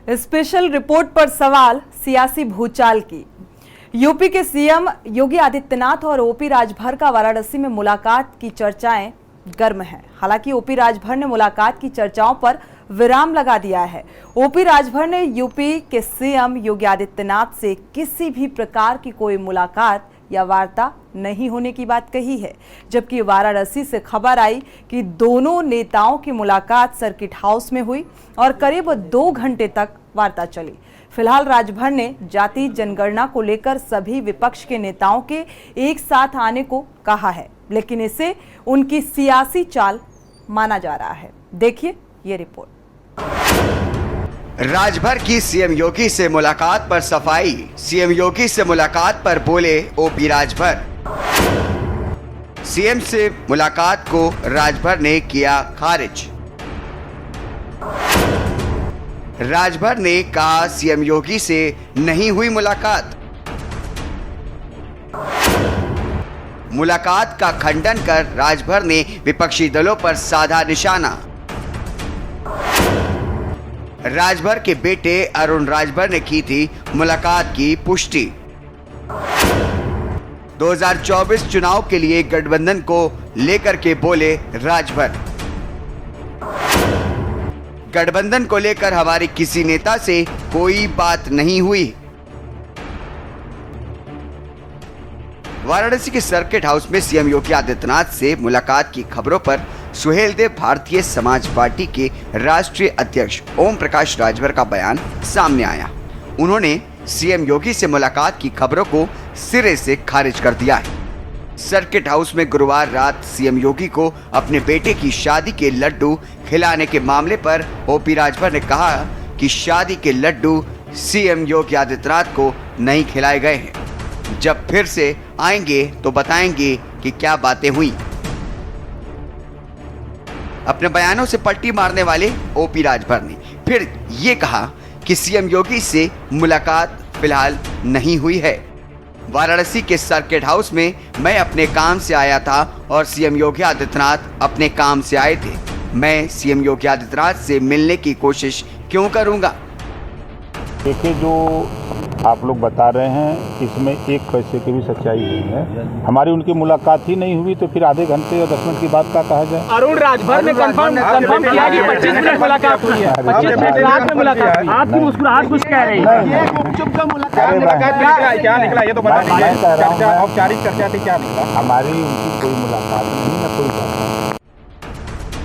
Special report पर सवाल सियासी भूचाल की। यूपी के सीएम योगी आदित्यनाथ और ओपी राजभर का वाराणसी में मुलाकात की चर्चाएं गर्म हैं। हालांकि ओपी राजभर ने मुलाकात की चर्चाओं पर विराम लगा दिया है। ओपी राजभर ने यूपी के सीएम योगी आदित्यनाथ से किसी भी प्रकार की कोई मुलाकात या वार्ता नहीं होने की बात कही है, जबकि वाराणसी से खबर आई कि दोनों नेताओं की मुलाकात सर्किट हाउस में हुई और करीब 2 घंटे तक वार्ता चली। फिलहाल राजभर ने जाति जनगणना को लेकर सभी विपक्ष के नेताओं के एक साथ आने को कहा है, लेकिन इसे उनकी सियासी चाल माना जा रहा है। देखिए ये रिपोर्ट। राजभर की सीएम योगी से मुलाकात पर सफाई। सीएम योगी से मुलाकात पर बोले ओपी राजभर। सीएम से मुलाकात को राजभर ने किया खारिज। राजभर ने कहा सीएम योगी से नहीं हुई मुलाकात। मुलाकात का खंडन कर राजभर ने विपक्षी दलों पर साधा निशाना। राजभर के बेटे अरुण राजभर ने की थी मुलाकात की पुष्टि। 2024 चुनाव के लिए गठबंधन को लेकर के बोले राजभर। गठबंधन को लेकर हमारी किसी नेता से कोई बात नहीं हुई। वाराणसी के सर्किट हाउस में सीएम योगी आदित्यनाथ से मुलाकात की खबरों पर सुहेलदेव भारतीय समाज पार्टी के राष्ट्रीय अध्यक्ष ओम प्रकाश राजभर का बयान सामने आया। उन्होंने सीएम योगी से मुलाकात की खबरों को सिरे से खारिज कर दिया है। सर्किट हाउस में गुरुवार रात सीएम योगी को अपने बेटे की शादी के लड्डू खिलाने के मामले पर ओपी राजभर ने कहा कि शादी के लड्डू सीएम योगी आदित्यनाथ को नहीं खिलाए गए हैं। जब फिर से आएंगे तो बताएंगे कि क्या बातें हुई। अपने बयानों से पलटी मारने वाले ओपी राजभर ने फिर ये कहा कि सीएम योगी से मुलाकात फिलहाल नहीं हुई है। वाराणसी के सर्किट हाउस में मैं अपने काम से आया था और सीएम योगी आदित्यनाथ अपने काम से आए थे। मैं सीएम योगी आदित्यनाथ से मिलने की कोशिश क्यों करूंगा? देखिए, जो आप लोग बता रहे हैं इसमें एक पैसे की भी सच्चाई नहीं है। हमारी उनकी मुलाकात ही नहीं हुई तो फिर आधे घंटे या 10 मिनट की बात का कहा जाए। अरुण राजभर ने कंफर्म किया कि 25 मिनट मुलाकात हुई है। 25 मिनट रात में मुलाकात हुई। आपकी मुस्कुराहट कुछ कह रही है। गुपचुप का मुलाकात क्या निकला ये तो बता दीजिए। औपचारिक चर्चा थी, क्या निकला? हमारी उनकी कोई मुलाकात नहीं है, कोई बात नहीं।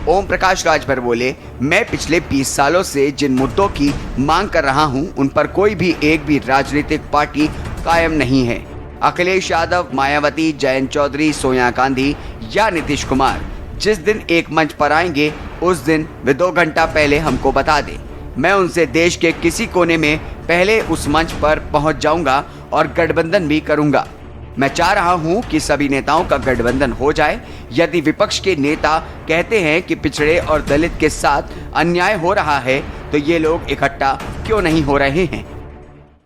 ओम प्रकाश राजभर बोले, मैं पिछले 20 सालों से जिन मुद्दों की मांग कर रहा हूं, उन पर कोई भी एक भी राजनीतिक पार्टी कायम नहीं है। अखिलेश यादव, मायावती, जयंत चौधरी, सोनिया गांधी या नीतीश कुमार जिस दिन एक मंच पर आएंगे उस दिन वे 2 घंटा पहले हमको बता दें। मैं उनसे देश के किसी कोने में पहले उस मंच पर पहुंच जाऊंगा और गठबंधन भी करूंगा। मैं चाह रहा हूं कि सभी नेताओं का गठबंधन हो जाए। यदि विपक्ष के नेता कहते हैं कि पिछड़े और दलित के साथ अन्याय हो रहा है तो ये लोग इकट्ठा क्यों नहीं हो रहे हैं?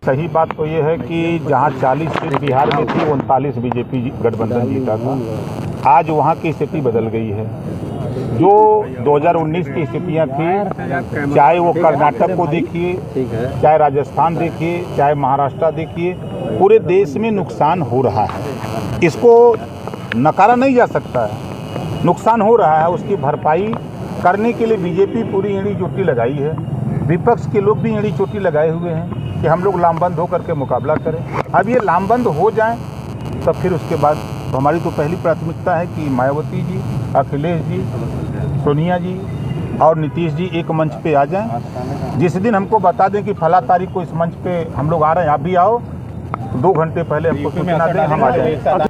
सही बात तो ये है कि जहां 40 सीट बिहार में थी 39 बीजेपी गठबंधन जीता था। आज वहां की स्थिति बदल गई है। जो 2019 की स्थितियां थी, चाहे वो कर्नाटक को देखिए, चाहे राजस्थान देखिए, चाहे महाराष्ट्र देखिए, पूरे देश में नुकसान हो रहा है। इसको नकारा नहीं जा सकता है। नुकसान हो रहा है, उसकी भरपाई करने के लिए बीजेपी पूरी एड़ी चोटी लगाई है। विपक्ष के लोग भी एड़ी चोटी लगाए हुए हैं कि हम लोग लामबंद होकर के मुकाबला करें। अब ये लामबंद हो जाएं तब फिर उसके बाद तो हमारी तो पहली प्राथमिकता है कि मायावती जी, अखिलेश जी, सोनिया जी और नीतीश जी एक मंच पे आ जाएं। जिस दिन हमको बता दें कि फला तारीख को इस मंच पे हम लोग आ रहे हैं, आप भी आओ, 2 घंटे पहले हमको सूचना दें, हम आ जाएं।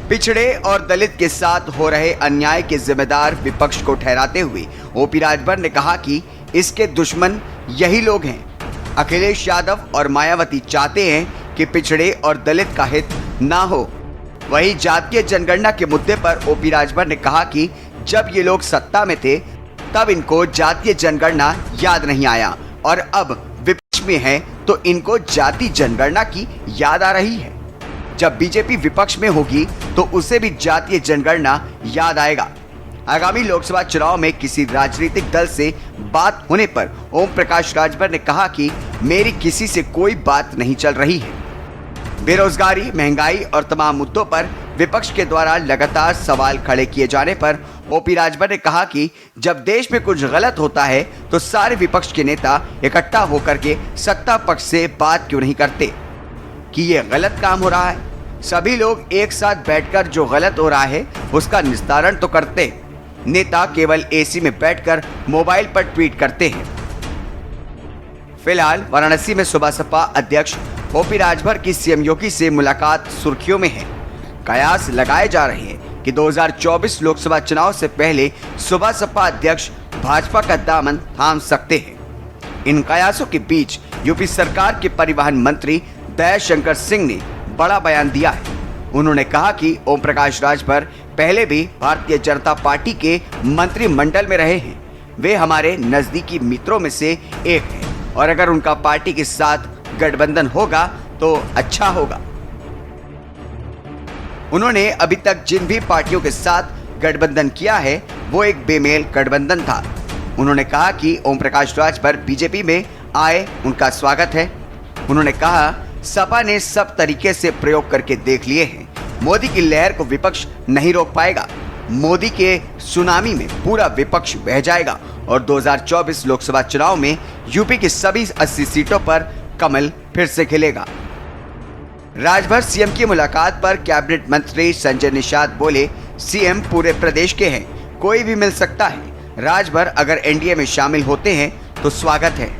पिछड़े और दलित के साथ हो रहे अन्याय के जिम्मेदार विपक्ष को ठहराते हुए ओपी राजभर ने कहा कि इसके दुश्मन यही लोग हैं। अखिलेश यादव और मायावती चाहते हैं कि पिछड़े और दलित का हित ना हो। वहीं जातीय जनगणना के मुद्दे पर ओपी राजभर ने कहा कि जब ये लोग सत्ता में थे तब इनको जातीय जनगणना याद नहीं आया और अब विपक्ष में है तो इनको जाति जनगणना की याद आ रही है। जब बीजेपी विपक्ष में होगी तो उसे भी जातीय जनगणना याद आएगा। आगामी लोकसभा चुनाव में किसी राजनीतिक दल से बात होने पर ओम प्रकाश राजभर ने कहा कि मेरी किसी से कोई बात नहीं चल रही है। बेरोजगारी, महंगाई और तमाम मुद्दों पर विपक्ष के द्वारा लगातार सवाल खड़े किए जाने पर ओपी राजभर ने कहा कि जब देश में कुछ गलत होता है तो सारे विपक्ष के नेता इकट्ठा होकर के सत्ता पक्ष से बात क्यों नहीं करते कि ये गलत काम हो रहा है। सभी लोग एक साथ बैठकर जो गलत हो रहा है उसका निस्तारण तो करते। नेता केवल एसी में बैठकर मोबाइल पर ट्वीट करते हैं। फिलहाल वाराणसी में सुबह सपा अध्यक्ष ओपी राजभर की सीएम योगी से मुलाकात सुर्खियों में है। कयास लगाए जा रहे हैं कि 2024 लोकसभा चुनाव से पहले सुबह सपा अध्यक्ष भाजपा का दामन थाम सकते हैं। इन कयासों के बीच यूपी सरकार के परिवहन मंत्री दयाशंकर सिंह ने बड़ा बयान दिया है। उन्होंने कहा कि ओम प्रकाश राजभर पहले भी भारतीय जनता पार्टी के मंत्रिमंडल में रहे हैं। वे हमारे नजदीकी मित्रों में से एक हैं और अगर उनका पार्टी के साथ गठबंधन होगा तो अच्छा होगा। उन्होंने अभी तक जिन भी पार्टियों के साथ गठबंधन किया है वो एक बेमेल गठबंधन था। उन्होंने कहा कि ओम प्रकाश राजभर बीजेपी में आए, उनका स्वागत है। उन्होंने कहा सपा ने सब तरीके से प्रयोग करके देख लिए हैं। मोदी की लहर को विपक्ष नहीं रोक पाएगा। मोदी के सुनामी में पूरा विपक्ष बह जाएगा और 2024 लोकसभा चुनाव में यूपी की सभी 80 सीटों पर कमल फिर से खिलेगा। राजभर सीएम की मुलाकात पर कैबिनेट मंत्री संजय निषाद बोले, सीएम पूरे प्रदेश के हैं, कोई भी मिल सकता है। राजभर अगर एनडीए में शामिल होते हैं तो स्वागत है।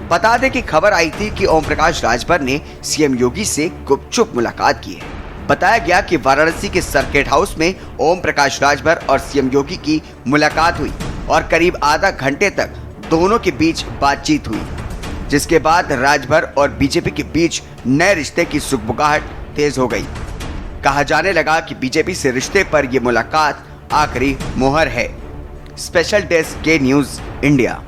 बता दें कि खबर आई थी कि ओम प्रकाश राजभर ने सीएम योगी से गुपचुप मुलाकात की है। बताया गया कि वाराणसी के सर्किट हाउस में ओम प्रकाश राजभर और सीएम योगी की मुलाकात हुई और करीब आधा घंटे तक दोनों के बीच बातचीत हुई, जिसके बाद राजभर और बीजेपी के बीच नए रिश्ते की सुगबुगाहट तेज हो गई। कहा जाने लगा कि बीजेपी से रिश्ते पर यह मुलाकात आखिरी मोहर है। स्पेशल डेस्क के न्यूज़ इंडिया।